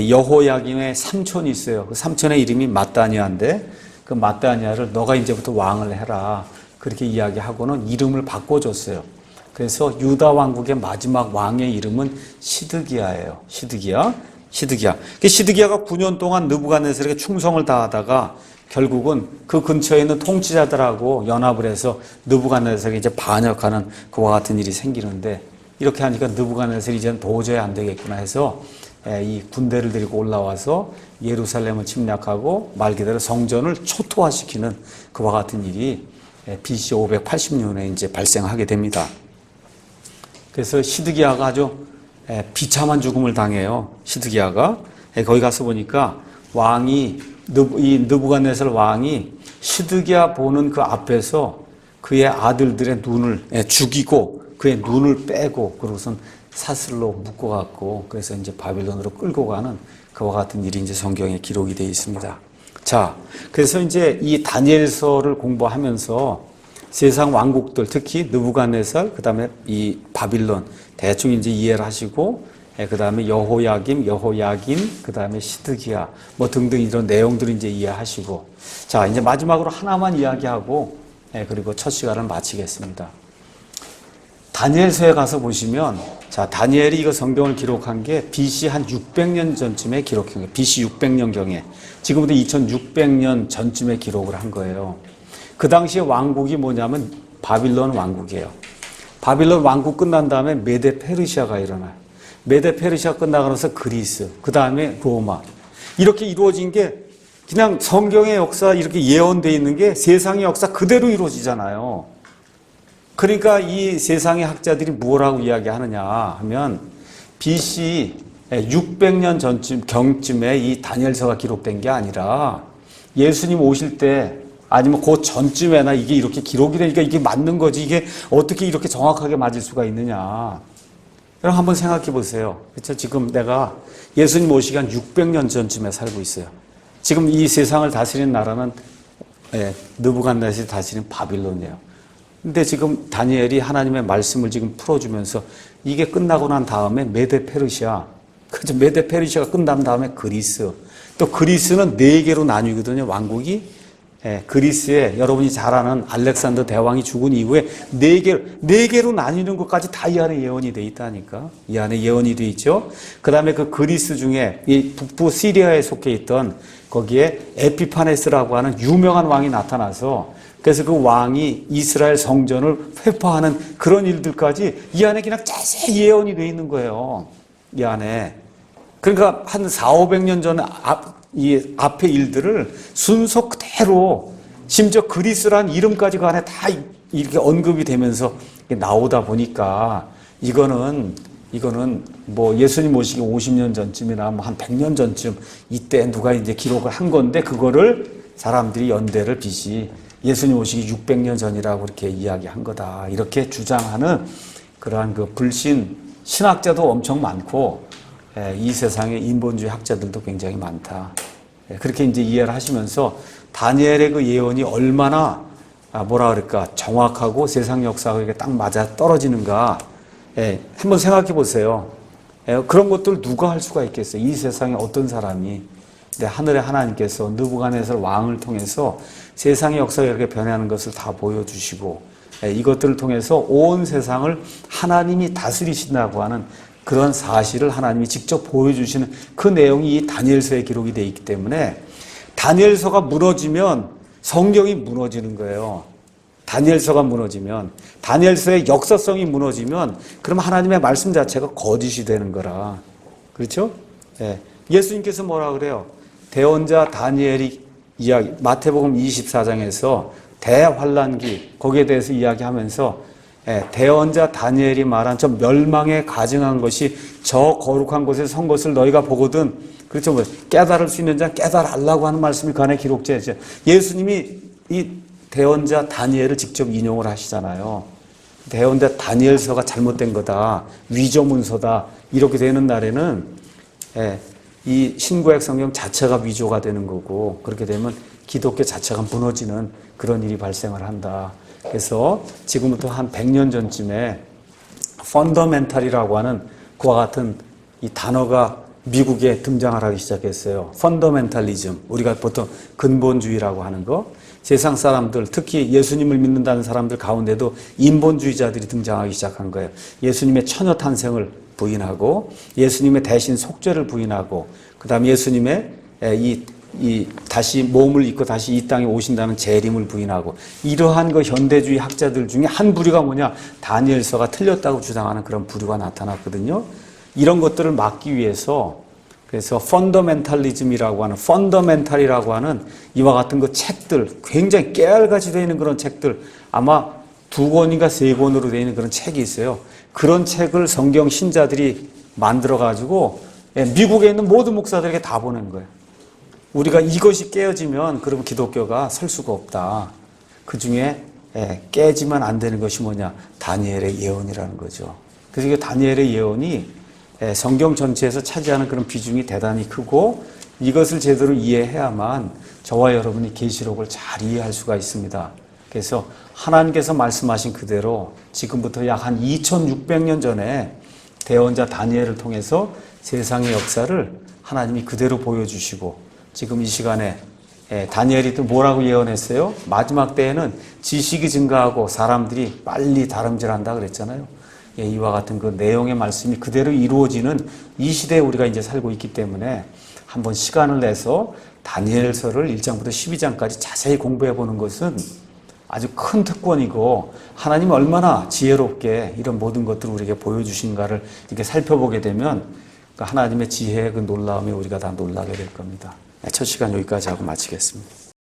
여호야긴의 삼촌이 있어요. 그 삼촌의 이름이 마따니아인데 그 마따니아를 너가 이제부터 왕을 해라. 그렇게 이야기하고는 이름을 바꿔줬어요. 그래서 유다 왕국의 마지막 왕의 이름은 시드기야예요. 시드기야. 시드기야가 9년 동안 느부갓네살에게 충성을 다하다가 결국은 그 근처에 있는 통치자들하고 연합을 해서 느부갓네살에게 이제 반역하는 그와 같은 일이 생기는데 이렇게 하니까 느부갓네살이 이제는 도저히 안 되겠구나 해서 이 군대를 데리고 올라와서 예루살렘을 침략하고 말 그대로 성전을 초토화시키는 그와 같은 일이 BC 580년에 이제 발생하게 됩니다. 그래서 시드기야가 아주 비참한 죽음을 당해요. 시드기야가 거기 가서 보니까 왕이 이 느부갓네살 왕이 시드기야 보는 그 앞에서 그의 아들들의 눈을 죽이고 그의 눈을 빼고 그러고선 사슬로 묶어갖고 그래서 이제 바빌론으로 끌고 가는 그와 같은 일이 이제 성경에 기록이 되어 있습니다. 자, 그래서 이제 이 다니엘서를 공부하면서 세상 왕국들 특히 느부갓네살 그다음에 이 바빌론 대충 이제 이해를 하시고 그다음에 여호야김, 여호야긴 그다음에 시드기야 뭐 등등 이런 내용들을 이제 이해하시고 자, 이제 마지막으로 하나만 이야기하고 그리고 첫 시간을 마치겠습니다. 다니엘서에 가서 보시면 자, 다니엘이 이거 성경을 기록한 게 BC 한 600년 전쯤에 기록한 거예요. BC 600년경에 지금부터 2600년 전쯤에 기록을 한 거예요. 그 당시에 왕국이 뭐냐면 바빌론 왕국이에요. 바빌론 왕국 끝난 다음에 메데 페르시아가 일어나요. 메데 페르시아 끝나고 나서 그리스, 그 다음에 로마. 이렇게 이루어진 게 그냥 성경의 역사 이렇게 예언되어 있는 게 세상의 역사 그대로 이루어지잖아요. 그러니까 이 세상의 학자들이 뭐라고 이야기하느냐 하면 BC 600년 경쯤에 이 다니엘서가 기록된 게 아니라 예수님 오실 때 아니면 그 전쯤에나 이게 이렇게 기록이 되니까 이게 맞는 거지. 이게 어떻게 이렇게 정확하게 맞을 수가 있느냐. 여러분 한번 생각해 보세요. 그렇죠? 지금 내가 예수님 오시기 한 600년 전쯤에 살고 있어요. 지금 이 세상을 다스리는 나라는 느부갓네살이 다스리는 바빌론이에요. 근데 지금 다니엘이 하나님의 말씀을 지금 풀어주면서 이게 끝나고 난 다음에 메데 페르시아, 그죠? 메데 페르시아가 끝난 다음에 그리스, 또 그리스는 4개로 나뉘거든요. 왕국이 그리스에 여러분이 잘 아는 알렉산더 대왕이 죽은 이후에 네 개로 나뉘는 것까지 다 이 안에 예언이 돼 있다니까. 이 안에 예언이 돼 있죠. 그 다음에 그 그리스 중에 이 북부 시리아에 속해 있던 거기에 에피파네스라고 하는 유명한 왕이 나타나서 그래서 그 왕이 이스라엘 성전을 회파하는 그런 일들까지 이 안에 그냥 자세히 예언이 돼 있는 거예요. 이 안에. 그러니까 한 400~500년 전에 이 앞의 일들을 순서 그대로 심지어 그리스란 이름까지 그 안에 다 이렇게 언급이 되면서 나오다 보니까 이거는 뭐 예수님 오시기 50년 전쯤이나 뭐 한 100년 전쯤 이때 누가 이제 기록을 한 건데 그거를 사람들이 연대를 빚이 예수님 오시기 600년 전이라고 이렇게 이야기한 거다. 이렇게 주장하는 그러한 그 불신 신학자도 엄청 많고 이 세상에 인본주의 학자들도 굉장히 많다. 그렇게 이제 이해를 하시면서 다니엘의 그 예언이 얼마나 뭐라 그럴까 정확하고 세상 역사가 이렇게 딱 맞아 떨어지는가 한번 생각해 보세요. 그런 것들 누가 할 수가 있겠어요? 이 세상에 어떤 사람이 하늘의 하나님께서 느부갓네살 왕을 통해서 세상의 역사가 이렇게 변하는 것을 다 보여주시고 이것들을 통해서 온 세상을 하나님이 다스리신다고 하는 그런 사실을 하나님이 직접 보여주시는 그 내용이 이 다니엘서에 기록이 되어 있기 때문에 다니엘서가 무너지면 성경이 무너지는 거예요. 다니엘서가 무너지면 다니엘서의 역사성이 무너지면 그럼 하나님의 말씀 자체가 거짓이 되는 거라. 그렇죠? 예수님께서 뭐라 그래요? 대언자 다니엘이 이야기 마태복음 24장에서 대환란기 거기에 대해서 이야기하면서 대언자 다니엘이 말한 저 멸망에 가증한 것이 저 거룩한 곳에 선 것을 너희가 보거든. 그렇죠. 뭐 깨달을 수 있는 자 깨달으라고 하는 말씀이 그 안에 기록되어 있죠. 예수님이 이 대언자 다니엘을 직접 인용을 하시잖아요. 대언자 다니엘서가 잘못된 거다. 위조문서다. 이렇게 되는 날에는 이 신구약 성경 자체가 위조가 되는 거고 그렇게 되면 기독교 자체가 무너지는 그런 일이 발생을 한다. 그래서 지금부터 한 100년 전쯤에 펀더멘탈이라고 하는 그와 같은 이 단어가 미국에 등장을 하기 시작했어요. 펀더멘탈리즘. 우리가 보통 근본주의라고 하는 거. 세상 사람들, 특히 예수님을 믿는다는 사람들 가운데도 인본주의자들이 등장하기 시작한 거예요. 예수님의 처녀 탄생을 부인하고 예수님의 대신 속죄를 부인하고 그다음에 예수님의 다시 몸을 입고 다시 이 땅에 오신다는 재림을 부인하고 이러한 그 현대주의 학자들 중에 한 부류가 뭐냐? 다니엘서가 틀렸다고 주장하는 그런 부류가 나타났거든요. 이런 것들을 막기 위해서 그래서 펀더멘탈리즘이라고 하는 펀더멘탈이라고 하는 이와 같은 그 책들 굉장히 깨알같이 되어 있는 그런 책들 아마 2권인가 3권으로 되어 있는 그런 책이 있어요. 그런 책을 성경 신자들이 만들어 가지고 미국에 있는 모든 목사들에게 다 보낸 거예요. 우리가 이것이 깨어지면 그러면 기독교가 설 수가 없다. 그 중에 깨지면 안 되는 것이 뭐냐? 다니엘의 예언이라는 거죠. 그래서 이게 다니엘의 예언이 성경 전체에서 차지하는 그런 비중이 대단히 크고 이것을 제대로 이해해야만 저와 여러분이 계시록을 잘 이해할 수가 있습니다. 그래서 하나님께서 말씀하신 그대로 지금부터 약 한 2600년 전에 대언자 다니엘을 통해서 세상의 역사를 하나님이 그대로 보여주시고 지금 이 시간에 다니엘이 또 뭐라고 예언했어요? 마지막 때에는 지식이 증가하고 사람들이 빨리 다름질한다 그랬잖아요. 이와 같은 그 내용의 말씀이 그대로 이루어지는 이 시대에 우리가 이제 살고 있기 때문에 한번 시간을 내서 다니엘서를 1장부터 12장까지 자세히 공부해 보는 것은 아주 큰 특권이고 하나님이 얼마나 지혜롭게 이런 모든 것들을 우리에게 보여주신가를 이렇게 살펴보게 되면 하나님의 지혜의 그 놀라움에 우리가 다 놀라게 될 겁니다. 첫 시간 여기까지 하고 마치겠습니다.